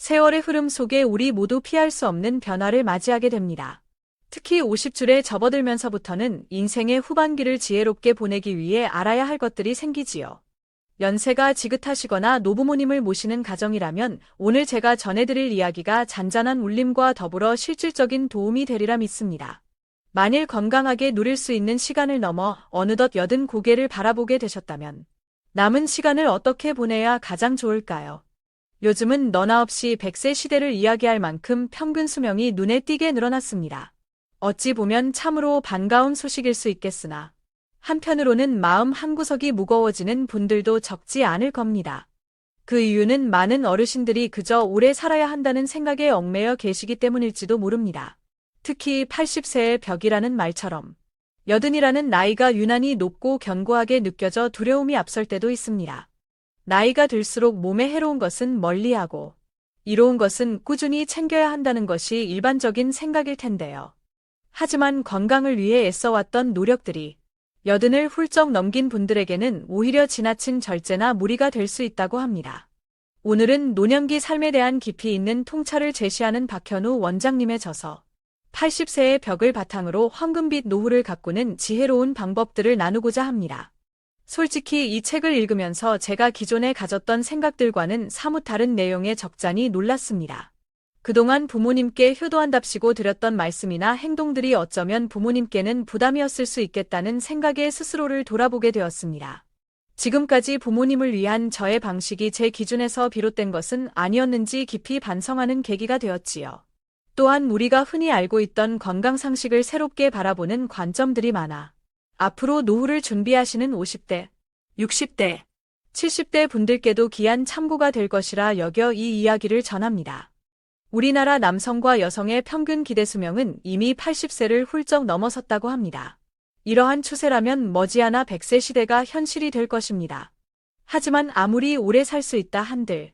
세월의 흐름 속에 우리 모두 피할 수 없는 변화를 맞이하게 됩니다. 특히 50줄에 접어들면서부터는 인생의 후반기를 지혜롭게 보내기 위해 알아야 할 것들이 생기지요. 연세가 지긋하시거나 노부모님을 모시는 가정이라면 오늘 제가 전해드릴 이야기가 잔잔한 울림과 더불어 실질적인 도움이 되리라 믿습니다. 만일 건강하게 누릴 수 있는 시간을 넘어 어느덧 여든 고개를 바라보게 되셨다면 남은 시간을 어떻게 보내야 가장 좋을까요? 요즘은 너나 없이 100세 시대를 이야기할 만큼 평균 수명이 눈에 띄게 늘어났습니다. 어찌 보면 참으로 반가운 소식일 수 있겠으나 한편으로는 마음 한구석이 무거워지는 분들도 적지 않을 겁니다. 그 이유는 많은 어르신들이 그저 오래 살아야 한다는 생각에 얽매여 계시기 때문일지도 모릅니다. 특히 80세의 벽이라는 말처럼 여든이라는 나이가 유난히 높고 견고하게 느껴져 두려움이 앞설 때도 있습니다. 나이가 들수록 몸에 해로운 것은 멀리하고 이로운 것은 꾸준히 챙겨야 한다는 것이 일반적인 생각일 텐데요. 하지만 건강을 위해 애써왔던 노력들이 여든을 훌쩍 넘긴 분들에게는 오히려 지나친 절제나 무리가 될 수 있다고 합니다. 오늘은 노년기 삶에 대한 깊이 있는 통찰을 제시하는 박현우 원장님의 저서 80세의 벽을 바탕으로 황금빛 노후를 가꾸는 지혜로운 방법들을 나누고자 합니다. 솔직히 이 책을 읽으면서 제가 기존에 가졌던 생각들과는 사뭇 다른 내용에 적잖이 놀랐습니다. 그동안 부모님께 효도한답시고 드렸던 말씀이나 행동들이 어쩌면 부모님께는 부담이었을 수 있겠다는 생각에 스스로를 돌아보게 되었습니다. 지금까지 부모님을 위한 저의 방식이 제 기준에서 비롯된 것은 아니었는지 깊이 반성하는 계기가 되었지요. 또한 우리가 흔히 알고 있던 건강 상식을 새롭게 바라보는 관점들이 많아 앞으로 노후를 준비하시는 50대, 60대, 70대 분들께도 귀한 참고가 될 것이라 여겨 이 이야기를 전합니다. 우리나라 남성과 여성의 평균 기대 수명은 이미 80세를 훌쩍 넘어섰다고 합니다. 이러한 추세라면 머지않아 100세 시대가 현실이 될 것입니다. 하지만 아무리 오래 살 수 있다 한들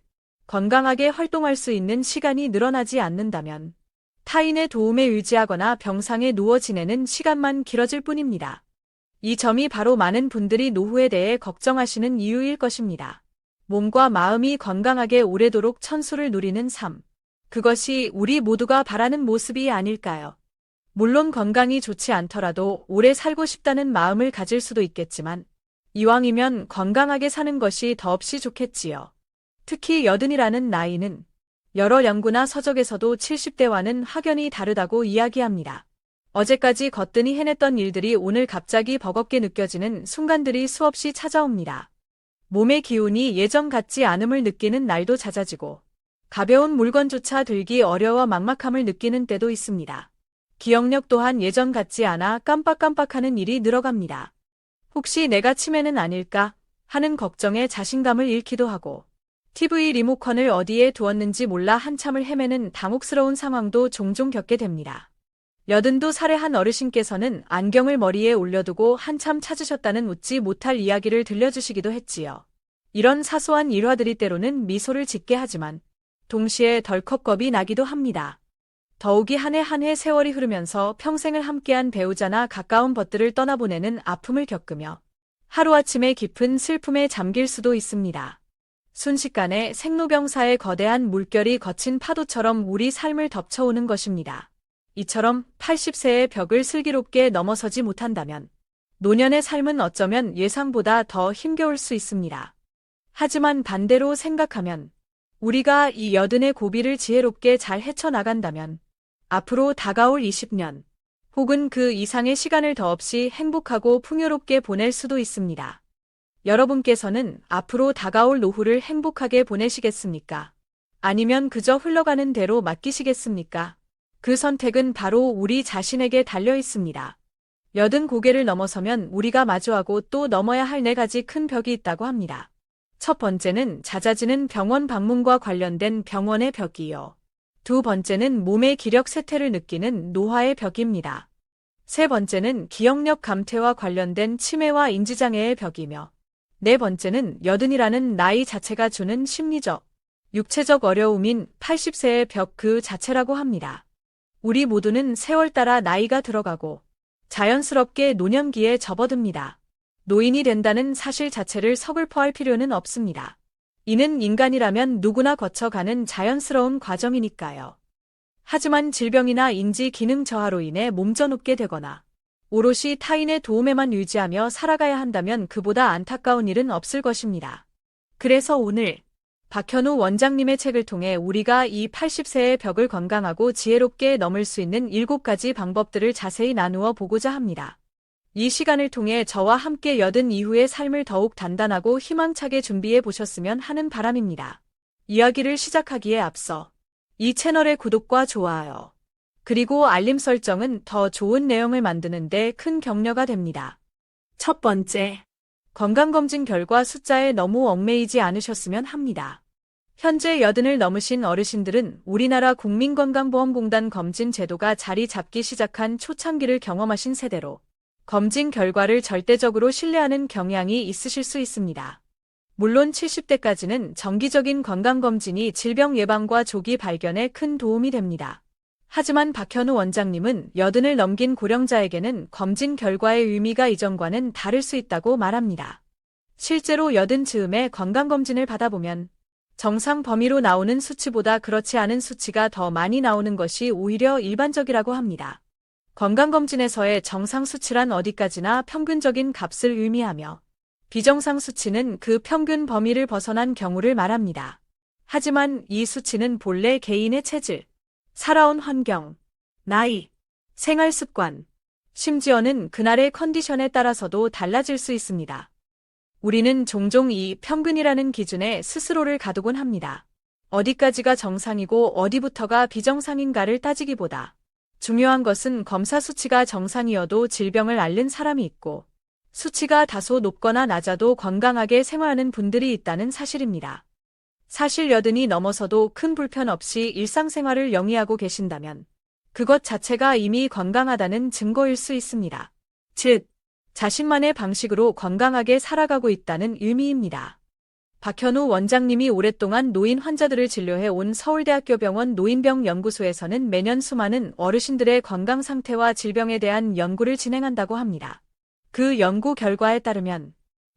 건강하게 활동할 수 있는 시간이 늘어나지 않는다면 타인의 도움에 의지하거나 병상에 누워 지내는 시간만 길어질 뿐입니다. 이 점이 바로 많은 분들이 노후에 대해 걱정하시는 이유일 것입니다. 몸과 마음이 건강하게 오래도록 천수를 누리는 삶. 그것이 우리 모두가 바라는 모습이 아닐까요? 물론 건강이 좋지 않더라도 오래 살고 싶다는 마음을 가질 수도 있겠지만 이왕이면 건강하게 사는 것이 더없이 좋겠지요. 특히 여든이라는 나이는 여러 연구나 서적에서도 70대와는 확연히 다르다고 이야기합니다. 어제까지 거뜬히 해냈던 일들이 오늘 갑자기 버겁게 느껴지는 순간들이 수없이 찾아옵니다. 몸의 기운이 예전 같지 않음을 느끼는 날도 잦아지고 가벼운 물건조차 들기 어려워 막막함을 느끼는 때도 있습니다. 기억력 또한 예전 같지 않아 깜빡깜빡하는 일이 늘어갑니다. 혹시 내가 치매는 아닐까 하는 걱정에 자신감을 잃기도 하고 TV 리모컨을 어디에 두었는지 몰라 한참을 헤매는 당혹스러운 상황도 종종 겪게 됩니다. 82살의 한 어르신께서는 안경을 머리에 올려두고 한참 찾으셨다는 웃지 못할 이야기를 들려주시기도 했지요. 이런 사소한 일화들이 때로는 미소를 짓게 하지만 동시에 덜컥 겁이 나기도 합니다. 더욱이 한 해 한 해 세월이 흐르면서 평생을 함께한 배우자나 가까운 벗들을 떠나보내는 아픔을 겪으며 하루아침에 깊은 슬픔에 잠길 수도 있습니다. 순식간에 생로병사의 거대한 물결이 거친 파도처럼 우리 삶을 덮쳐오는 것입니다. 이처럼 80세의 벽을 슬기롭게 넘어서지 못한다면 노년의 삶은 어쩌면 예상보다 더 힘겨울 수 있습니다. 하지만 반대로 생각하면 우리가 이 여든의 고비를 지혜롭게 잘 헤쳐나간다면 앞으로 다가올 20년 혹은 그 이상의 시간을 더없이 행복하고 풍요롭게 보낼 수도 있습니다. 여러분께서는 앞으로 다가올 노후를 행복하게 보내시겠습니까? 아니면 그저 흘러가는 대로 맡기시겠습니까? 그 선택은 바로 우리 자신에게 달려 있습니다. 여든 고개를 넘어서면 우리가 마주하고 또 넘어야 할 4가지 큰 벽이 있다고 합니다. 첫 번째는 잦아지는 병원 방문과 관련된 병원의 벽이요. 두 번째는 몸의 기력 쇠퇴를 느끼는 노화의 벽입니다. 세 번째는 기억력 감퇴와 관련된 치매와 인지장애의 벽이며 네 번째는 여든이라는 나이 자체가 주는 심리적, 육체적 어려움인 80세의 벽 그 자체라고 합니다. 우리 모두는 세월 따라 나이가 들어가고 자연스럽게 노년기에 접어듭니다. 노인이 된다는 사실 자체를 서글퍼할 필요는 없습니다. 이는 인간이라면 누구나 거쳐가는 자연스러운 과정이니까요. 하지만 질병이나 인지 기능 저하로 인해 몸져눕게 되거나 오롯이 타인의 도움에만 의지하며 살아가야 한다면 그보다 안타까운 일은 없을 것입니다. 그래서 오늘 박현우 원장님의 책을 통해 우리가 이 80세의 벽을 건강하고 지혜롭게 넘을 수 있는 7가지 방법들을 자세히 나누어 보고자 합니다. 이 시간을 통해 저와 함께 80 이후의 삶을 더욱 단단하고 희망차게 준비해 보셨으면 하는 바람입니다. 이야기를 시작하기에 앞서 이 채널의 구독과 좋아요, 그리고 알림 설정은 더 좋은 내용을 만드는 데 큰 격려가 됩니다. 첫 번째, 건강검진 결과 숫자에 너무 얽매이지 않으셨으면 합니다. 현재 80을 넘으신 어르신들은 우리나라 국민건강보험공단 검진 제도가 자리 잡기 시작한 초창기를 경험하신 세대로 검진 결과를 절대적으로 신뢰하는 경향이 있으실 수 있습니다. 물론 70대까지는 정기적인 건강검진이 질병 예방과 조기 발견에 큰 도움이 됩니다. 하지만 박현우 원장님은 80을 넘긴 고령자에게는 검진 결과의 의미가 이전과는 다를 수 있다고 말합니다. 실제로 80 즈음에 건강검진을 받아보면 정상 범위로 나오는 수치보다 그렇지 않은 수치가 더 많이 나오는 것이 오히려 일반적이라고 합니다. 건강검진에서의 정상 수치란 어디까지나 평균적인 값을 의미하며 비정상 수치는 그 평균 범위를 벗어난 경우를 말합니다. 하지만 이 수치는 본래 개인의 체질, 살아온 환경, 나이, 생활 습관, 심지어는 그날의 컨디션에 따라서도 달라질 수 있습니다. 우리는 종종 이 평균이라는 기준에 스스로를 가두곤 합니다. 어디까지가 정상이고 어디부터가 비정상인가를 따지기보다 중요한 것은 검사 수치가 정상이어도 질병을 앓는 사람이 있고 수치가 다소 높거나 낮아도 건강하게 생활하는 분들이 있다는 사실입니다. 사실 80이 넘어서도 큰 불편 없이 일상생활을 영위하고 계신다면 그것 자체가 이미 건강하다는 증거일 수 있습니다. 즉, 자신만의 방식으로 건강하게 살아가고 있다는 의미입니다. 박현우 원장님이 오랫동안 노인 환자들을 진료해 온 서울대학교 병원 노인병연구소에서는 매년 수많은 어르신들의 건강 상태와 질병에 대한 연구를 진행한다고 합니다. 그 연구 결과에 따르면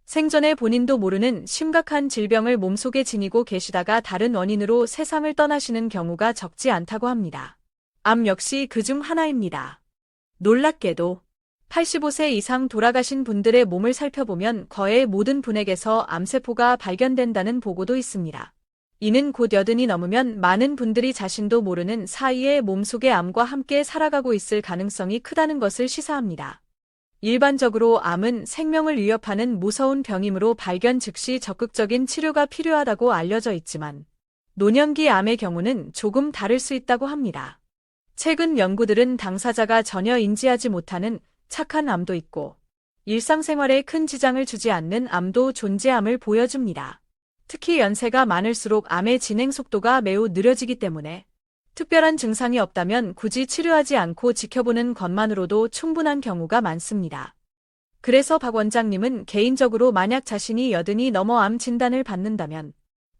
생전에 본인도 모르는 심각한 질병을 몸속에 지니고 계시다가 다른 원인으로 세상을 떠나시는 경우가 적지 않다고 합니다. 암 역시 그중 하나입니다. 놀랍게도 85세 이상 돌아가신 분들의 몸을 살펴보면 거의 모든 분에게서 암세포가 발견된다는 보고도 있습니다. 이는 곧 80이 넘으면 많은 분들이 자신도 모르는 사이에 몸속의 암과 함께 살아가고 있을 가능성이 크다는 것을 시사합니다. 일반적으로 암은 생명을 위협하는 무서운 병이므로 발견 즉시 적극적인 치료가 필요하다고 알려져 있지만 노년기 암의 경우는 조금 다를 수 있다고 합니다. 최근 연구들은 당사자가 전혀 인지하지 못하는 착한 암도 있고 일상생활에 큰 지장을 주지 않는 암도 존재함을 보여줍니다. 특히 연세가 많을수록 암의 진행 속도가 매우 느려지기 때문에 특별한 증상이 없다면 굳이 치료하지 않고 지켜보는 것만으로도 충분한 경우가 많습니다. 그래서 박 원장님은 개인적으로 만약 자신이 80이 넘어 암 진단을 받는다면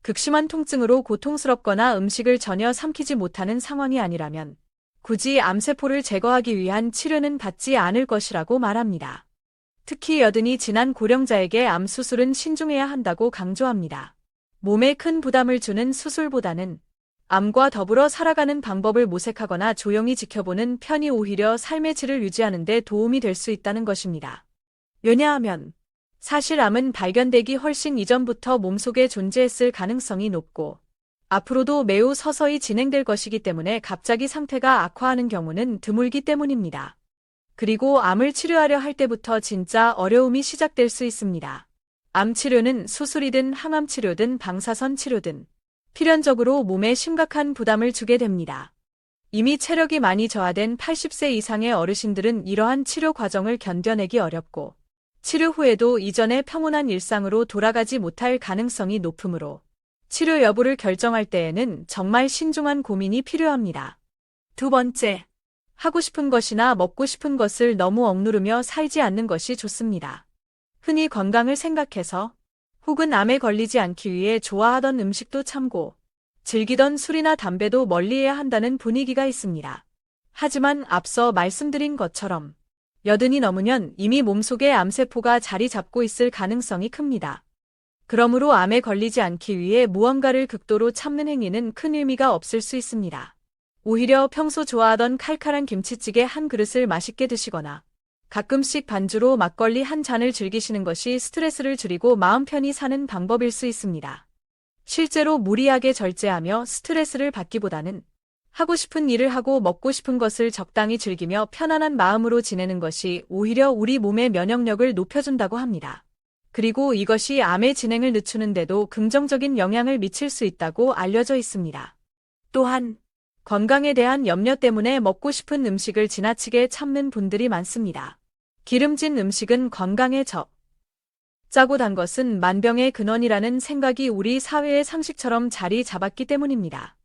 극심한 통증으로 고통스럽거나 음식을 전혀 삼키지 못하는 상황이 아니라면 굳이 암세포를 제거하기 위한 치료는 받지 않을 것이라고 말합니다. 특히 80이 지난 고령자에게 암 수술은 신중해야 한다고 강조합니다. 몸에 큰 부담을 주는 수술보다는 암과 더불어 살아가는 방법을 모색하거나 조용히 지켜보는 편이 오히려 삶의 질을 유지하는 데 도움이 될 수 있다는 것입니다. 왜냐하면 사실 암은 발견되기 훨씬 이전부터 몸속에 존재했을 가능성이 높고 앞으로도 매우 서서히 진행될 것이기 때문에 갑자기 상태가 악화하는 경우는 드물기 때문입니다. 그리고 암을 치료하려 할 때부터 진짜 어려움이 시작될 수 있습니다. 암 치료는 수술이든 항암 치료든 방사선 치료든 필연적으로 몸에 심각한 부담을 주게 됩니다. 이미 체력이 많이 저하된 80세 이상의 어르신들은 이러한 치료 과정을 견뎌내기 어렵고 치료 후에도 이전의 평온한 일상으로 돌아가지 못할 가능성이 높으므로 치료 여부를 결정할 때에는 정말 신중한 고민이 필요합니다. 두 번째, 하고 싶은 것이나 먹고 싶은 것을 너무 억누르며 살지 않는 것이 좋습니다. 흔히 건강을 생각해서 혹은 암에 걸리지 않기 위해 좋아하던 음식도 참고 즐기던 술이나 담배도 멀리해야 한다는 분위기가 있습니다. 하지만 앞서 말씀드린 것처럼 80이 넘으면 이미 몸속에 암세포가 자리 잡고 있을 가능성이 큽니다. 그러므로 암에 걸리지 않기 위해 무언가를 극도로 참는 행위는 큰 의미가 없을 수 있습니다. 오히려 평소 좋아하던 칼칼한 김치찌개 한 그릇을 맛있게 드시거나 가끔씩 반주로 막걸리 한 잔을 즐기시는 것이 스트레스를 줄이고 마음 편히 사는 방법일 수 있습니다. 실제로 무리하게 절제하며 스트레스를 받기보다는 하고 싶은 일을 하고 먹고 싶은 것을 적당히 즐기며 편안한 마음으로 지내는 것이 오히려 우리 몸의 면역력을 높여준다고 합니다. 그리고 이것이 암의 진행을 늦추는데도 긍정적인 영향을 미칠 수 있다고 알려져 있습니다. 또한 건강에 대한 염려 때문에 먹고 싶은 음식을 지나치게 참는 분들이 많습니다. 기름진 음식은 건강에 짜고 단 것은 만병의 근원이라는 생각이 우리 사회의 상식처럼 자리 잡았기 때문입니다.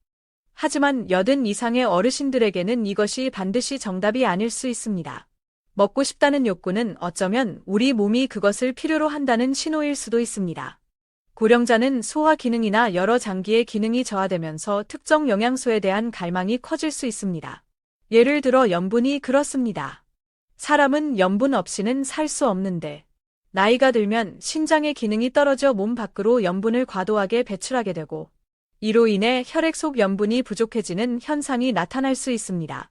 하지만 80 이상의 어르신들에게는 이것이 반드시 정답이 아닐 수 있습니다. 먹고 싶다는 욕구는 어쩌면 우리 몸이 그것을 필요로 한다는 신호일 수도 있습니다. 고령자는 소화 기능이나 여러 장기의 기능이 저하되면서 특정 영양소에 대한 갈망이 커질 수 있습니다. 예를 들어 염분이 그렇습니다. 사람은 염분 없이는 살 수 없는데 나이가 들면 신장의 기능이 떨어져 몸 밖으로 염분을 과도하게 배출하게 되고 이로 인해 혈액 속 염분이 부족해지는 현상이 나타날 수 있습니다.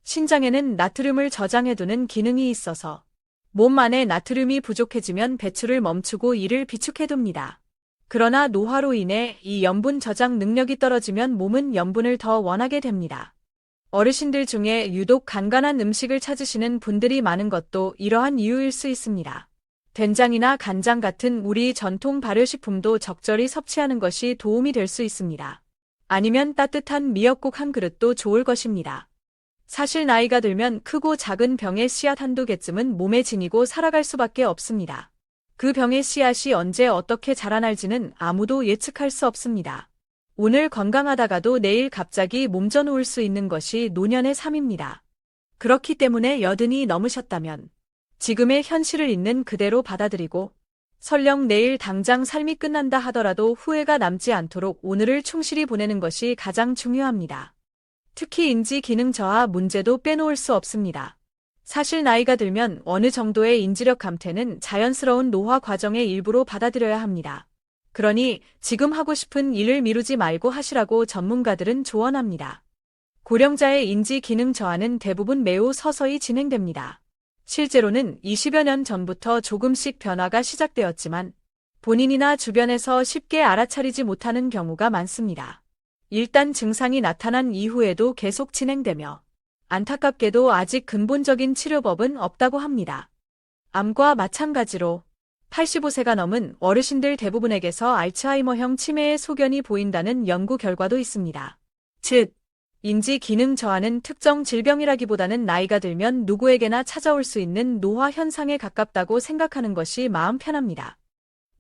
신장에는 나트륨을 저장해두는 기능이 있어서 몸 안에 나트륨이 부족해지면 배출을 멈추고 이를 비축해둡니다. 그러나 노화로 인해 이 염분 저장 능력이 떨어지면 몸은 염분을 더 원하게 됩니다. 어르신들 중에 유독 간간한 음식을 찾으시는 분들이 많은 것도 이러한 이유일 수 있습니다. 된장이나 간장 같은 우리 전통 발효식품도 적절히 섭취하는 것이 도움이 될 수 있습니다. 아니면 따뜻한 미역국 한 그릇도 좋을 것입니다. 사실 나이가 들면 크고 작은 병의 씨앗 한두 개쯤은 몸에 지니고 살아갈 수밖에 없습니다. 그 병의 씨앗이 언제 어떻게 자라날지는 아무도 예측할 수 없습니다. 오늘 건강하다가도 내일 갑자기 몸져놓을 수 있는 것이 노년의 삶입니다. 그렇기 때문에 80이 넘으셨다면 지금의 현실을 있는 그대로 받아들이고 설령 내일 당장 삶이 끝난다 하더라도 후회가 남지 않도록 오늘을 충실히 보내는 것이 가장 중요합니다. 특히 인지 기능 저하 문제도 빼놓을 수 없습니다. 사실 나이가 들면 어느 정도의 인지력 감퇴는 자연스러운 노화 과정의 일부로 받아들여야 합니다. 그러니 지금 하고 싶은 일을 미루지 말고 하시라고 전문가들은 조언합니다. 고령자의 인지 기능 저하는 대부분 매우 서서히 진행됩니다. 실제로는 20여 년 전부터 조금씩 변화가 시작되었지만 본인이나 주변에서 쉽게 알아차리지 못하는 경우가 많습니다. 일단 증상이 나타난 이후에도 계속 진행되며 안타깝게도 아직 근본적인 치료법은 없다고 합니다. 암과 마찬가지로 85세가 넘은 어르신들 대부분에게서 알츠하이머형 치매의 소견이 보인다는 연구 결과도 있습니다. 즉, 인지 기능 저하는 특정 질병이라기보다는 나이가 들면 누구에게나 찾아올 수 있는 노화 현상에 가깝다고 생각하는 것이 마음 편합니다.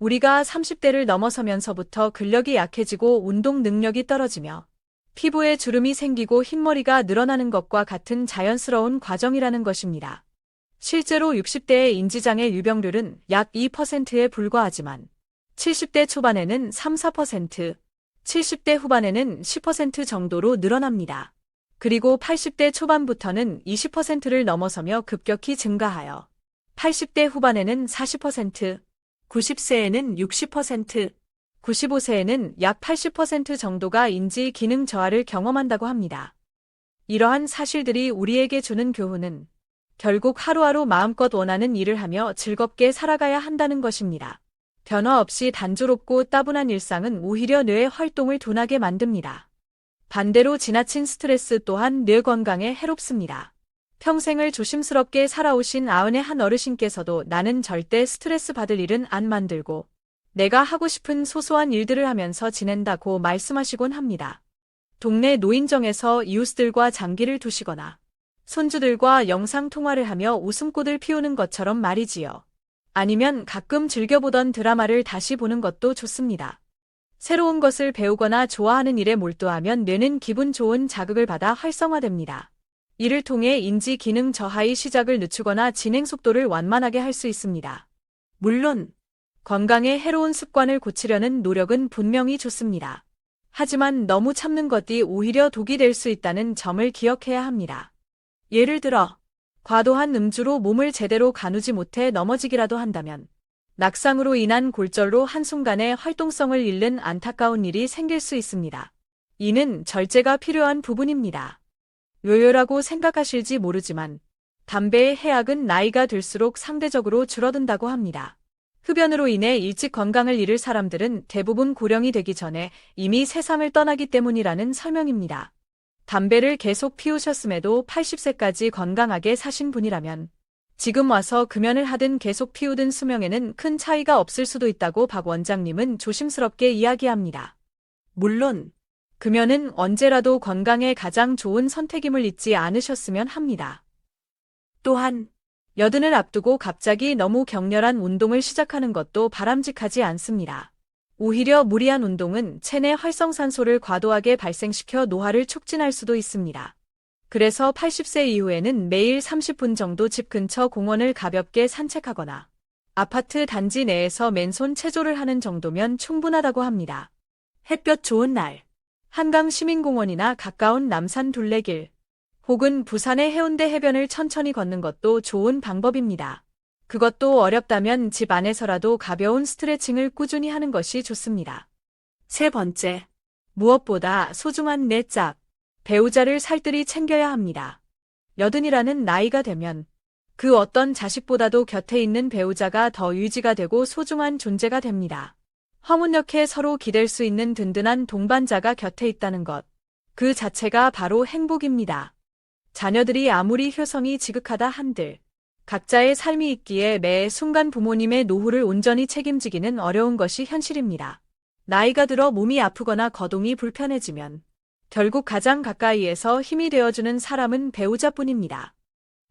우리가 30대를 넘어서면서부터 근력이 약해지고 운동 능력이 떨어지며 피부에 주름이 생기고 흰머리가 늘어나는 것과 같은 자연스러운 과정이라는 것입니다. 실제로 60대의 인지장애 유병률은 약 2%에 불과하지만 70대 초반에는 3-4%, 70대 후반에는 10% 정도로 늘어납니다. 그리고 80대 초반부터는 20%를 넘어서며 급격히 증가하여 80대 후반에는 40%, 90세에는 60%, 95세에는 약 80% 정도가 인지 기능 저하를 경험한다고 합니다. 이러한 사실들이 우리에게 주는 교훈은 결국 하루하루 마음껏 원하는 일을 하며 즐겁게 살아가야 한다는 것입니다. 변화 없이 단조롭고 따분한 일상은 오히려 뇌의 활동을 둔하게 만듭니다. 반대로 지나친 스트레스 또한 뇌 건강에 해롭습니다. 평생을 조심스럽게 살아오신 90의 한 어르신께서도 나는 절대 스트레스 받을 일은 안 만들고 내가 하고 싶은 소소한 일들을 하면서 지낸다고 말씀하시곤 합니다. 동네 노인정에서 이웃들과 장기를 두시거나 손주들과 영상통화를 하며 웃음꽃을 피우는 것처럼 말이지요. 아니면 가끔 즐겨보던 드라마를 다시 보는 것도 좋습니다. 새로운 것을 배우거나 좋아하는 일에 몰두하면 뇌는 기분 좋은 자극을 받아 활성화됩니다. 이를 통해 인지 기능 저하의 시작을 늦추거나 진행 속도를 완만하게 할 수 있습니다. 물론 건강에 해로운 습관을 고치려는 노력은 분명히 좋습니다. 하지만 너무 참는 것이 오히려 독이 될 수 있다는 점을 기억해야 합니다. 예를 들어 과도한 음주로 몸을 제대로 가누지 못해 넘어지기라도 한다면 낙상으로 인한 골절로 한순간에 활동성을 잃는 안타까운 일이 생길 수 있습니다. 이는 절제가 필요한 부분입니다. 요요라고 생각하실지 모르지만 담배의 해악은 나이가 들수록 상대적으로 줄어든다고 합니다. 흡연으로 인해 일찍 건강을 잃을 사람들은 대부분 고령이 되기 전에 이미 세상을 떠나기 때문이라는 설명입니다. 담배를 계속 피우셨음에도 80세까지 건강하게 사신 분이라면 지금 와서 금연을 하든 계속 피우든 수명에는 큰 차이가 없을 수도 있다고 박 원장님은 조심스럽게 이야기합니다. 물론 금연은 언제라도 건강에 가장 좋은 선택임을 잊지 않으셨으면 합니다. 또한 여든을 앞두고 갑자기 너무 격렬한 운동을 시작하는 것도 바람직하지 않습니다. 오히려 무리한 운동은 체내 활성산소를 과도하게 발생시켜 노화를 촉진할 수도 있습니다. 그래서 80세 이후에는 매일 30분 정도 집 근처 공원을 가볍게 산책하거나 아파트 단지 내에서 맨손 체조를 하는 정도면 충분하다고 합니다. 햇볕 좋은 날, 한강 시민공원이나 가까운 남산 둘레길, 혹은 부산의 해운대 해변을 천천히 걷는 것도 좋은 방법입니다. 그것도 어렵다면 집 안에서라도 가벼운 스트레칭을 꾸준히 하는 것이 좋습니다. 세 번째, 무엇보다 소중한 내 짝, 배우자를 살뜰히 챙겨야 합니다. 여든이라는 나이가 되면 그 어떤 자식보다도 곁에 있는 배우자가 더 유지가 되고 소중한 존재가 됩니다. 화문역에 서로 기댈 수 있는 든든한 동반자가 곁에 있다는 것, 그 자체가 바로 행복입니다. 자녀들이 아무리 효성이 지극하다 한들 각자의 삶이 있기에 매 순간 부모님의 노후를 온전히 책임지기는 어려운 것이 현실입니다. 나이가 들어 몸이 아프거나 거동이 불편해지면 결국 가장 가까이에서 힘이 되어주는 사람은 배우자뿐입니다.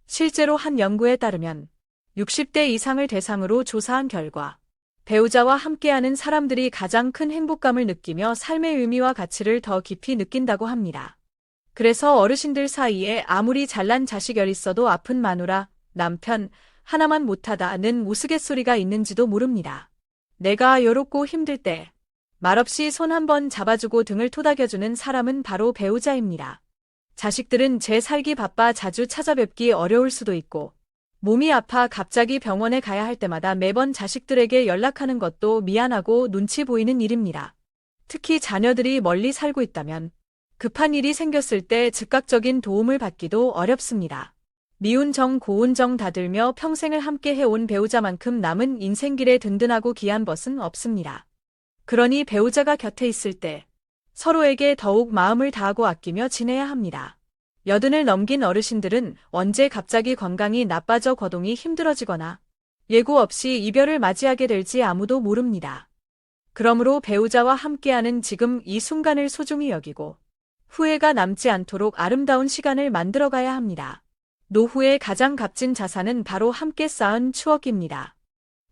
실제로 한 연구에 따르면 60대 이상을 대상으로 조사한 결과 배우자와 함께하는 사람들이 가장 큰 행복감을 느끼며 삶의 의미와 가치를 더 깊이 느낀다고 합니다. 그래서 어르신들 사이에 아무리 잘난 자식열 있어도 아픈 마누라, 남편 하나만 못하다는 우스갯소리가 있는지도 모릅니다. 내가 외롭고 힘들 때 말없이 손 한번 잡아주고 등을 토닥여주는 사람은 바로 배우자입니다. 자식들은 제 살기 바빠 자주 찾아뵙기 어려울 수도 있고 몸이 아파 갑자기 병원에 가야 할 때마다 매번 자식들에게 연락하는 것도 미안하고 눈치 보이는 일입니다. 특히 자녀들이 멀리 살고 있다면 급한 일이 생겼을 때 즉각적인 도움을 받기도 어렵습니다. 미운 정 고운 정 다들며 평생을 함께 해온 배우자만큼 남은 인생길에 든든하고 귀한 것은 없습니다. 그러니 배우자가 곁에 있을 때 서로에게 더욱 마음을 다하고 아끼며 지내야 합니다. 여든을 넘긴 어르신들은 언제 갑자기 건강이 나빠져 거동이 힘들어지거나 예고 없이 이별을 맞이하게 될지 아무도 모릅니다. 그러므로 배우자와 함께하는 지금 이 순간을 소중히 여기고 후회가 남지 않도록 아름다운 시간을 만들어가야 합니다. 노후의 가장 값진 자산은 바로 함께 쌓은 추억입니다.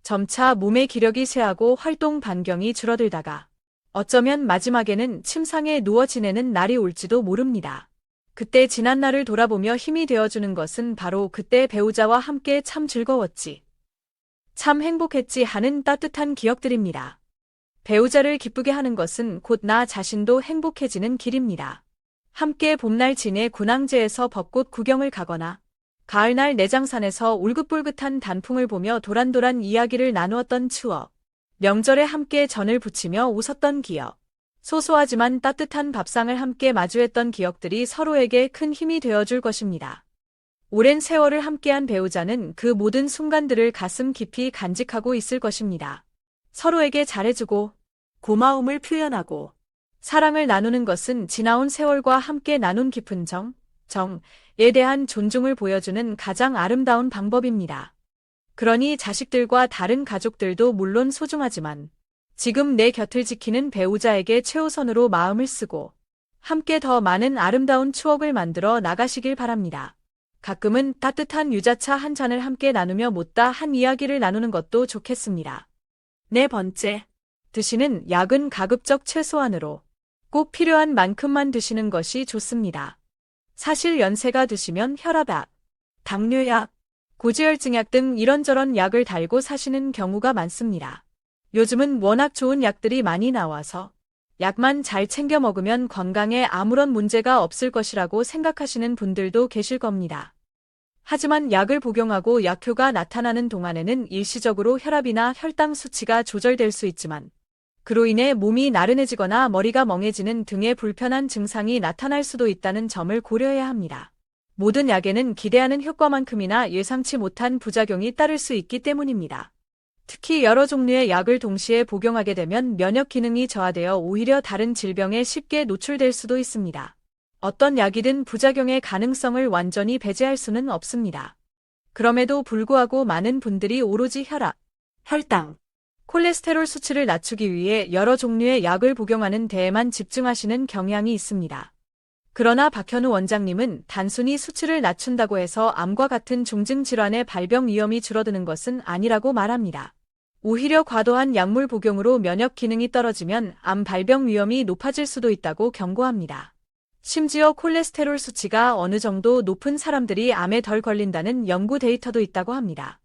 점차 몸의 기력이 쇠하고 활동 반경이 줄어들다가 어쩌면 마지막에는 침상에 누워 지내는 날이 올지도 모릅니다. 그때 지난 날을 돌아보며 힘이 되어주는 것은 바로 그때 배우자와 함께 참 즐거웠지, 참 행복했지 하는 따뜻한 기억들입니다. 배우자를 기쁘게 하는 것은 곧 나 자신도 행복해지는 길입니다. 함께 봄날 진해 군항제에서 벚꽃 구경을 가거나 가을날 내장산에서 울긋불긋한 단풍을 보며 도란도란 이야기를 나누었던 추억, 명절에 함께 전을 부치며 웃었던 기억, 소소하지만 따뜻한 밥상을 함께 마주했던 기억들이 서로에게 큰 힘이 되어줄 것입니다. 오랜 세월을 함께한 배우자는 그 모든 순간들을 가슴 깊이 간직하고 있을 것입니다. 서로에게 잘해주고 고마움을 표현하고 사랑을 나누는 것은 지나온 세월과 함께 나눈 깊은 정에 대한 존중을 보여주는 가장 아름다운 방법입니다. 그러니 자식들과 다른 가족들도 물론 소중하지만 지금 내 곁을 지키는 배우자에게 최우선으로 마음을 쓰고 함께 더 많은 아름다운 추억을 만들어 나가시길 바랍니다. 가끔은 따뜻한 유자차 한 잔을 함께 나누며 못다 한 이야기를 나누는 것도 좋겠습니다. 네 번째, 드시는 약은 가급적 최소한으로 꼭 필요한 만큼만 드시는 것이 좋습니다. 사실 연세가 드시면 혈압약, 당뇨약, 고지혈증약 등 이런저런 약을 달고 사시는 경우가 많습니다. 요즘은 워낙 좋은 약들이 많이 나와서 약만 잘 챙겨 먹으면 건강에 아무런 문제가 없을 것이라고 생각하시는 분들도 계실 겁니다. 하지만 약을 복용하고 약효가 나타나는 동안에는 일시적으로 혈압이나 혈당 수치가 조절될 수 있지만 그로 인해 몸이 나른해지거나 머리가 멍해지는 등의 불편한 증상이 나타날 수도 있다는 점을 고려해야 합니다. 모든 약에는 기대하는 효과만큼이나 예상치 못한 부작용이 따를 수 있기 때문입니다. 특히 여러 종류의 약을 동시에 복용하게 되면 면역 기능이 저하되어 오히려 다른 질병에 쉽게 노출될 수도 있습니다. 어떤 약이든 부작용의 가능성을 완전히 배제할 수는 없습니다. 그럼에도 불구하고 많은 분들이 오로지 혈압, 혈당, 콜레스테롤 수치를 낮추기 위해 여러 종류의 약을 복용하는 데에만 집중하시는 경향이 있습니다. 그러나 박현우 원장님은 단순히 수치를 낮춘다고 해서 암과 같은 중증 질환의 발병 위험이 줄어드는 것은 아니라고 말합니다. 오히려 과도한 약물 복용으로 면역 기능이 떨어지면 암 발병 위험이 높아질 수도 있다고 경고합니다. 심지어 콜레스테롤 수치가 어느 정도 높은 사람들이 암에 덜 걸린다는 연구 데이터도 있다고 합니다.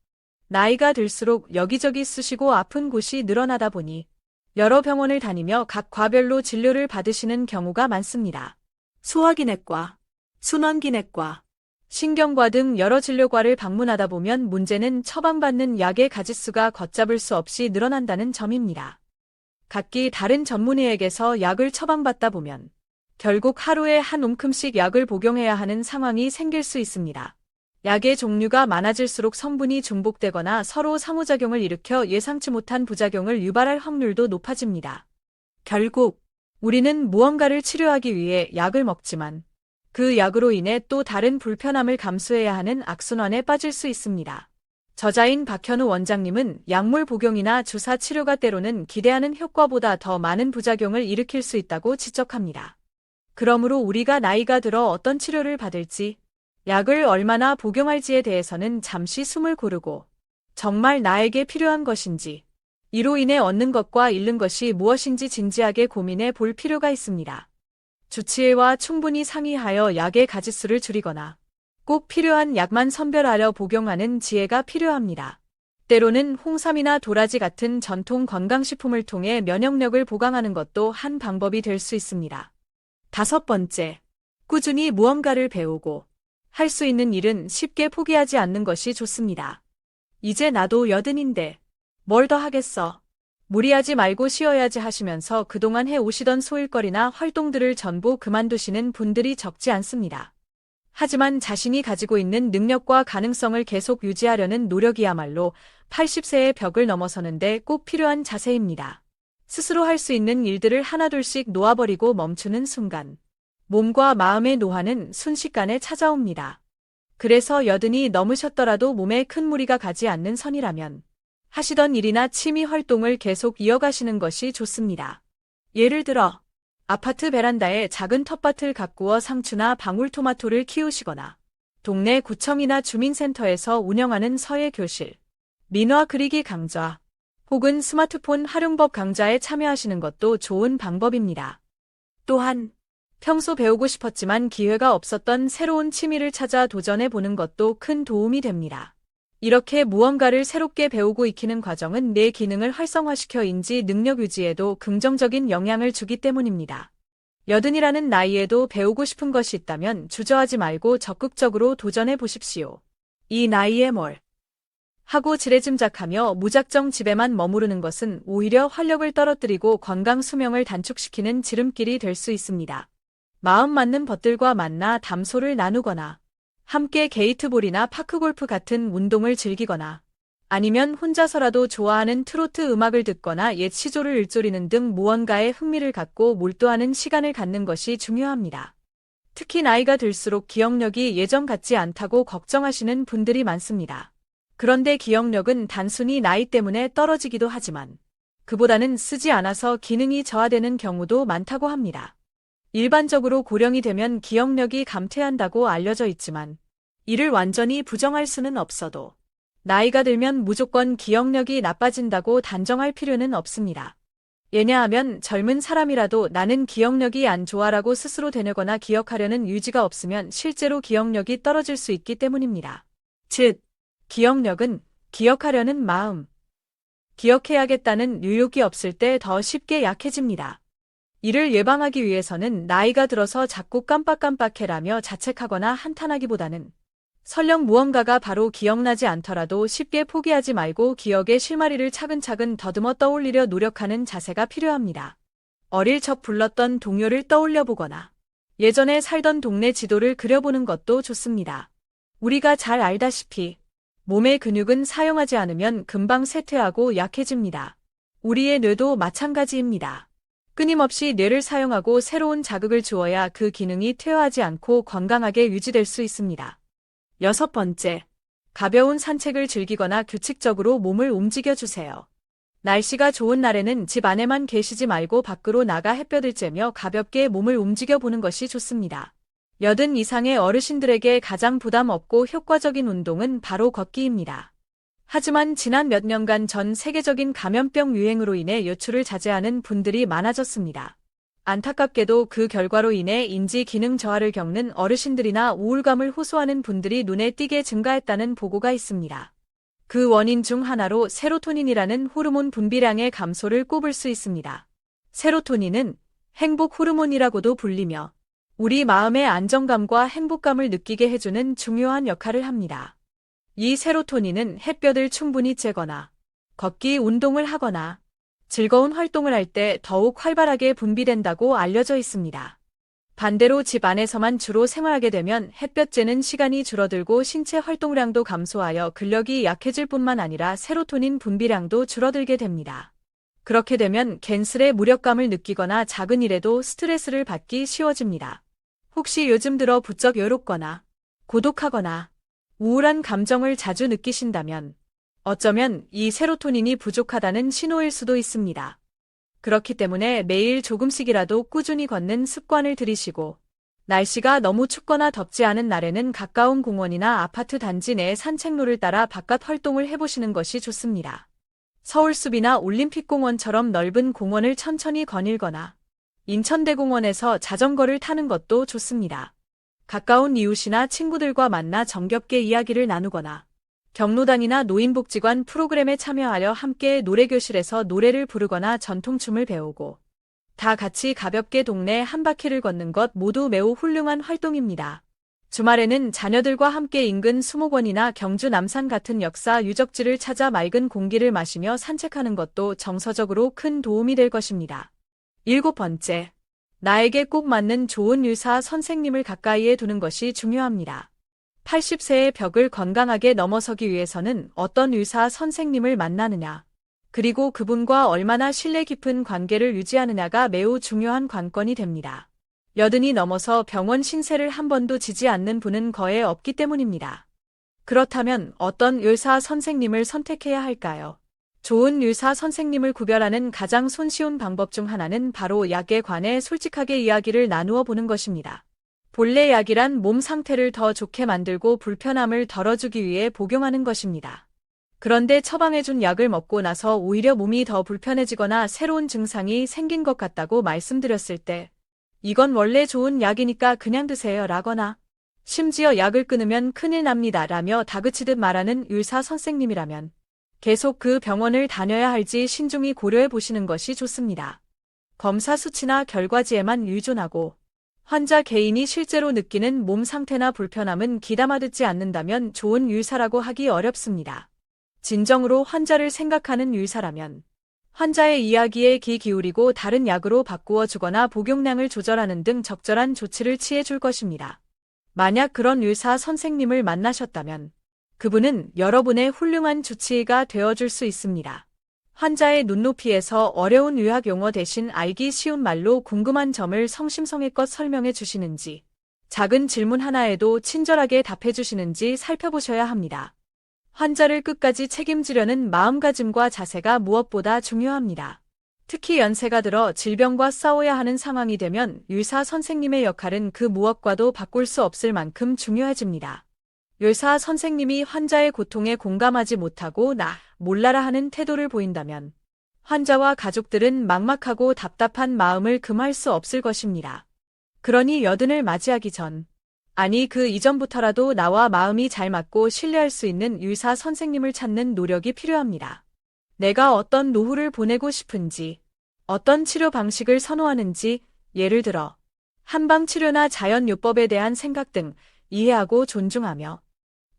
나이가 들수록 여기저기 쑤시고 아픈 곳이 늘어나다 보니 여러 병원을 다니며 각 과별로 진료를 받으시는 경우가 많습니다. 소화기내과, 순환기내과, 신경과 등 여러 진료과를 방문하다 보면 문제는 처방받는 약의 가짓수가 걷잡을 수 없이 늘어난다는 점입니다. 각기 다른 전문의에게서 약을 처방받다 보면 결국 하루에 한 움큼씩 약을 복용해야 하는 상황이 생길 수 있습니다. 약의 종류가 많아질수록 성분이 중복되거나 서로 상호작용을 일으켜 예상치 못한 부작용을 유발할 확률도 높아집니다. 결국 우리는 무언가를 치료하기 위해 약을 먹지만 그 약으로 인해 또 다른 불편함을 감수해야 하는 악순환에 빠질 수 있습니다. 저자인 박현우 원장님은 약물 복용이나 주사 치료가 때로는 기대하는 효과보다 더 많은 부작용을 일으킬 수 있다고 지적합니다. 그러므로 우리가 나이가 들어 어떤 치료를 받을지, 약을 얼마나 복용할지에 대해서는 잠시 숨을 고르고 정말 나에게 필요한 것인지, 이로 인해 얻는 것과 잃는 것이 무엇인지 진지하게 고민해 볼 필요가 있습니다. 주치의와 충분히 상의하여 약의 가짓수를 줄이거나 꼭 필요한 약만 선별하려 복용하는 지혜가 필요합니다. 때로는 홍삼이나 도라지 같은 전통 건강식품을 통해 면역력을 보강하는 것도 한 방법이 될 수 있습니다. 5번째, 꾸준히 무언가를 배우고 할 수 있는 일은 쉽게 포기하지 않는 것이 좋습니다. 이제 나도 80인데 뭘 더 하겠어. 무리하지 말고 쉬어야지 하시면서 그동안 해오시던 소일거리나 활동들을 전부 그만두시는 분들이 적지 않습니다. 하지만 자신이 가지고 있는 능력과 가능성을 계속 유지하려는 노력이야말로 80세의 벽을 넘어서는데 꼭 필요한 자세입니다. 스스로 할 수 있는 일들을 하나둘씩 놓아버리고 멈추는 순간 몸과 마음의 노화는 순식간에 찾아옵니다. 그래서 80이 넘으셨더라도 몸에 큰 무리가 가지 않는 선이라면 하시던 일이나 취미 활동을 계속 이어가시는 것이 좋습니다. 예를 들어 아파트 베란다에 작은 텃밭을 가꾸어 상추나 방울토마토를 키우시거나 동네 구청이나 주민센터에서 운영하는 서예 교실, 민화 그리기 강좌, 혹은 스마트폰 활용법 강좌에 참여하시는 것도 좋은 방법입니다. 또한 평소 배우고 싶었지만 기회가 없었던 새로운 취미를 찾아 도전해 보는 것도 큰 도움이 됩니다. 이렇게 무언가를 새롭게 배우고 익히는 과정은 내 기능을 활성화시켜 인지 능력 유지에도 긍정적인 영향을 주기 때문입니다. 80이라는 나이에도 배우고 싶은 것이 있다면 주저하지 말고 적극적으로 도전해 보십시오. 이 나이에 뭘 하고 지레짐작하며 무작정 집에만 머무르는 것은 오히려 활력을 떨어뜨리고 건강 수명을 단축시키는 지름길이 될 수 있습니다. 마음 맞는 벗들과 만나 담소를 나누거나 함께 게이트볼이나 파크골프 같은 운동을 즐기거나 아니면 혼자서라도 좋아하는 트로트 음악을 듣거나 옛 시조를 읊조리는 등 무언가에 흥미를 갖고 몰두하는 시간을 갖는 것이 중요합니다. 특히 나이가 들수록 기억력이 예전 같지 않다고 걱정하시는 분들이 많습니다. 그런데 기억력은 단순히 나이 때문에 떨어지기도 하지만 그보다는 쓰지 않아서 기능이 저하되는 경우도 많다고 합니다. 일반적으로 고령이 되면 기억력이 감퇴한다고 알려져 있지만 이를 완전히 부정할 수는 없어도 나이가 들면 무조건 기억력이 나빠진다고 단정할 필요는 없습니다. 왜냐하면 젊은 사람이라도 나는 기억력이 안 좋아라고 스스로 되뇌거나 기억하려는 의지가 없으면 실제로 기억력이 떨어질 수 있기 때문입니다. 즉, 기억력은 기억하려는 마음, 기억해야겠다는 의욕이 없을 때 더 쉽게 약해집니다. 이를 예방하기 위해서는 나이가 들어서 자꾸 깜빡깜빡해라며 자책하거나 한탄하기보다는 설령 무언가가 바로 기억나지 않더라도 쉽게 포기하지 말고 기억의 실마리를 차근차근 더듬어 떠올리려 노력하는 자세가 필요합니다. 어릴 적 불렀던 동요를 떠올려 보거나 예전에 살던 동네 지도를 그려보는 것도 좋습니다. 우리가 잘 알다시피 몸의 근육은 사용하지 않으면 금방 쇠퇴하고 약해집니다. 우리의 뇌도 마찬가지입니다. 끊임없이 뇌를 사용하고 새로운 자극을 주어야 그 기능이 퇴화하지 않고 건강하게 유지될 수 있습니다. 6번째, 가벼운 산책을 즐기거나 규칙적으로 몸을 움직여주세요. 날씨가 좋은 날에는 집 안에만 계시지 말고 밖으로 나가 햇볕을 쬐며 가볍게 몸을 움직여보는 것이 좋습니다. 80 이상의 어르신들에게 가장 부담 없고 효과적인 운동은 바로 걷기입니다. 하지만 지난 몇 년간 전 세계적인 감염병 유행으로 인해 외출을 자제하는 분들이 많아졌습니다. 안타깝게도 그 결과로 인해 인지 기능 저하를 겪는 어르신들이나 우울감을 호소하는 분들이 눈에 띄게 증가했다는 보고가 있습니다. 그 원인 중 하나로 세로토닌이라는 호르몬 분비량의 감소를 꼽을 수 있습니다. 세로토닌은 행복 호르몬이라고도 불리며 우리 마음의 안정감과 행복감을 느끼게 해주는 중요한 역할을 합니다. 이 세로토닌은 햇볕을 충분히 쬐거나 걷기 운동을 하거나 즐거운 활동을 할 때 더욱 활발하게 분비된다고 알려져 있습니다. 반대로 집 안에서만 주로 생활하게 되면 햇볕 쬐는 시간이 줄어들고 신체 활동량도 감소하여 근력이 약해질 뿐만 아니라 세로토닌 분비량도 줄어들게 됩니다. 그렇게 되면 괜스레 무력감을 느끼거나 작은 일에도 스트레스를 받기 쉬워집니다. 혹시 요즘 들어 부쩍 외롭거나 고독하거나 우울한 감정을 자주 느끼신다면 어쩌면 이 세로토닌이 부족하다는 신호일 수도 있습니다. 그렇기 때문에 매일 조금씩이라도 꾸준히 걷는 습관을 들이시고 날씨가 너무 춥거나 덥지 않은 날에는 가까운 공원이나 아파트 단지 내 산책로를 따라 바깥 활동을 해보시는 것이 좋습니다. 서울숲이나 올림픽공원처럼 넓은 공원을 천천히 거닐거나 인천대공원에서 자전거를 타는 것도 좋습니다. 가까운 이웃이나 친구들과 만나 정겹게 이야기를 나누거나 경로당이나 노인복지관 프로그램에 참여하여 함께 노래교실에서 노래를 부르거나 전통춤을 배우고 다 같이 가볍게 동네 한 바퀴를 걷는 것 모두 매우 훌륭한 활동입니다. 주말에는 자녀들과 함께 인근 수목원이나 경주 남산 같은 역사 유적지를 찾아 맑은 공기를 마시며 산책하는 것도 정서적으로 큰 도움이 될 것입니다. 7번째, 나에게 꼭 맞는 좋은 의사 선생님을 가까이에 두는 것이 중요합니다. 80세의 벽을 건강하게 넘어서기 위해서는 어떤 의사 선생님을 만나느냐, 그리고 그분과 얼마나 신뢰 깊은 관계를 유지하느냐가 매우 중요한 관건이 됩니다. 80이 넘어서 병원 신세를 한 번도 지지 않는 분은 거의 없기 때문입니다. 그렇다면 어떤 의사 선생님을 선택해야 할까요? 좋은 의사 선생님을 구별하는 가장 손쉬운 방법 중 하나는 바로 약에 관해 솔직하게 이야기를 나누어 보는 것입니다. 본래 약이란 몸 상태를 더 좋게 만들고 불편함을 덜어주기 위해 복용하는 것입니다. 그런데 처방해준 약을 먹고 나서 오히려 몸이 더 불편해지거나 새로운 증상이 생긴 것 같다고 말씀드렸을 때 이건 원래 좋은 약이니까 그냥 드세요 라거나 심지어 약을 끊으면 큰일 납니다 라며 다그치듯 말하는 의사 선생님이라면 계속 그 병원을 다녀야 할지 신중히 고려해 보시는 것이 좋습니다. 검사 수치나 결과지에만 의존하고 환자 개인이 실제로 느끼는 몸 상태나 불편함은 귀담아 듣지 않는다면 좋은 의사라고 하기 어렵습니다. 진정으로 환자를 생각하는 의사라면 환자의 이야기에 귀 기울이고 다른 약으로 바꾸어 주거나 복용량을 조절하는 등 적절한 조치를 취해 줄 것입니다. 만약 그런 의사 선생님을 만나셨다면 그분은 여러분의 훌륭한 주치의가 되어줄 수 있습니다. 환자의 눈높이에서 어려운 의학 용어 대신 알기 쉬운 말로 궁금한 점을 성심성의껏 설명해 주시는지, 작은 질문 하나에도 친절하게 답해 주시는지 살펴보셔야 합니다. 환자를 끝까지 책임지려는 마음가짐과 자세가 무엇보다 중요합니다. 특히 연세가 들어 질병과 싸워야 하는 상황이 되면 의사 선생님의 역할은 그 무엇과도 바꿀 수 없을 만큼 중요해집니다. 의사 선생님이 환자의 고통에 공감하지 못하고 몰라라 하는 태도를 보인다면 환자와 가족들은 막막하고 답답한 마음을 금할 수 없을 것입니다. 그러니 80을 맞이하기 전, 아니 그 이전부터라도 나와 마음이 잘 맞고 신뢰할 수 있는 의사 선생님을 찾는 노력이 필요합니다. 내가 어떤 노후를 보내고 싶은지, 어떤 치료 방식을 선호하는지, 예를 들어 한방치료나 자연요법에 대한 생각 등 이해하고 존중하며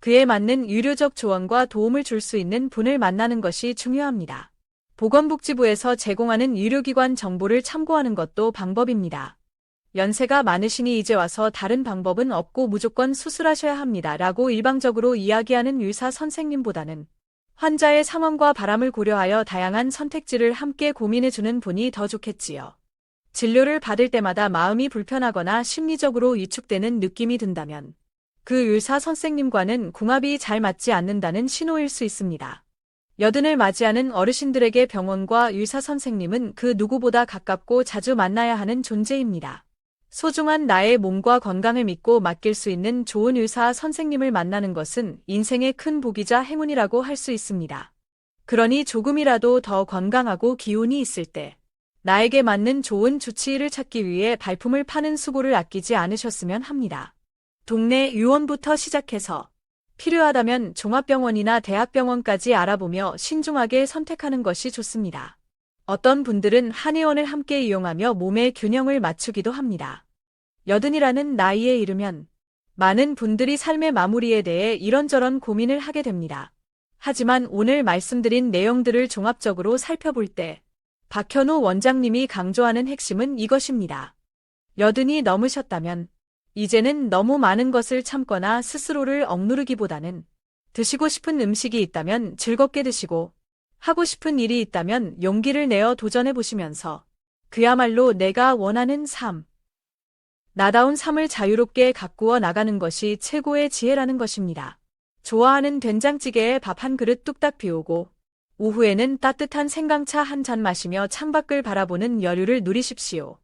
그에 맞는 유료적 조언과 도움을 줄 수 있는 분을 만나는 것이 중요합니다. 보건복지부에서 제공하는 의료기관 정보를 참고하는 것도 방법입니다. 연세가 많으시니 이제 와서 다른 방법은 없고 무조건 수술하셔야 합니다. 라고 일방적으로 이야기하는 의사 선생님보다는 환자의 상황과 바람을 고려하여 다양한 선택지를 함께 고민해주는 분이 더 좋겠지요. 진료를 받을 때마다 마음이 불편하거나 심리적으로 위축되는 느낌이 든다면 그 의사 선생님과는 궁합이 잘 맞지 않는다는 신호일 수 있습니다. 여든을 맞이하는 어르신들에게 병원과 의사 선생님은 그 누구보다 가깝고 자주 만나야 하는 존재입니다. 소중한 나의 몸과 건강을 믿고 맡길 수 있는 좋은 의사 선생님을 만나는 것은 인생의 큰 복이자 행운이라고 할 수 있습니다. 그러니 조금이라도 더 건강하고 기운이 있을 때 나에게 맞는 좋은 주치의를 찾기 위해 발품을 파는 수고를 아끼지 않으셨으면 합니다. 동네 의원부터 시작해서 필요하다면 종합병원이나 대학병원까지 알아보며 신중하게 선택하는 것이 좋습니다. 어떤 분들은 한의원을 함께 이용하며 몸의 균형을 맞추기도 합니다. 여든이라는 나이에 이르면 많은 분들이 삶의 마무리에 대해 이런저런 고민을 하게 됩니다. 하지만 오늘 말씀드린 내용들을 종합적으로 살펴볼 때 박현우 원장님이 강조하는 핵심은 이것입니다. 여든이 넘으셨다면 이제는 너무 많은 것을 참거나 스스로를 억누르기보다는 드시고 싶은 음식이 있다면 즐겁게 드시고 하고 싶은 일이 있다면 용기를 내어 도전해 보시면서 그야말로 내가 원하는 삶, 나다운 삶을 자유롭게 가꾸어 나가는 것이 최고의 지혜라는 것입니다. 좋아하는 된장찌개에 밥 한 그릇 뚝딱 비우고 오후에는 따뜻한 생강차 한 잔 마시며 창밖을 바라보는 여유를 누리십시오.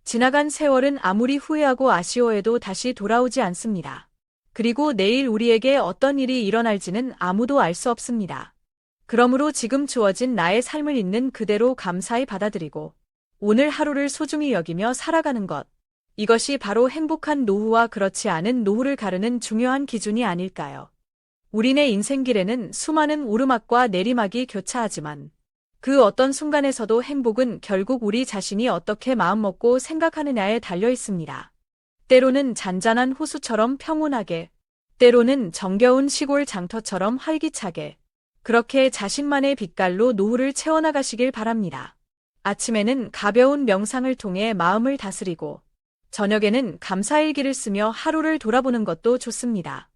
지나간 세월은 아무리 후회하고 아쉬워해도 다시 돌아오지 않습니다. 그리고 내일 우리에게 어떤 일이 일어날지는 아무도 알 수 없습니다. 그러므로 지금 주어진 나의 삶을 있는 그대로 감사히 받아들이고 오늘 하루를 소중히 여기며 살아가는 것. 이것이 바로 행복한 노후와 그렇지 않은 노후를 가르는 중요한 기준이 아닐까요? 우리네 인생길에는 수많은 오르막과 내리막이 교차하지만 그 어떤 순간에서도 행복은 결국 우리 자신이 어떻게 마음먹고 생각하느냐에 달려 있습니다. 때로는 잔잔한 호수처럼 평온하게, 때로는 정겨운 시골 장터처럼 활기차게, 그렇게 자신만의 빛깔로 노후를 채워나가시길 바랍니다. 아침에는 가벼운 명상을 통해 마음을 다스리고, 저녁에는 감사일기를 쓰며 하루를 돌아보는 것도 좋습니다.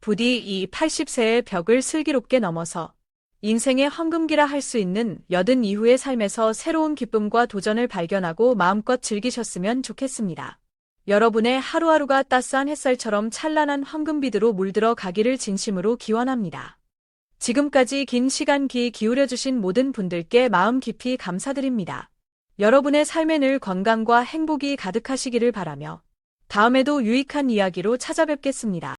부디 이 80세의 벽을 슬기롭게 넘어서 인생의 황금기라 할 수 있는 여든 이후의 삶에서 새로운 기쁨과 도전을 발견하고 마음껏 즐기셨으면 좋겠습니다. 여러분의 하루하루가 따스한 햇살처럼 찬란한 황금비드로 물들어 가기를 진심으로 기원합니다. 지금까지 긴 시간 귀 기울여주신 모든 분들께 마음 깊이 감사드립니다. 여러분의 삶에 늘 건강과 행복이 가득하시기를 바라며 다음에도 유익한 이야기로 찾아뵙겠습니다.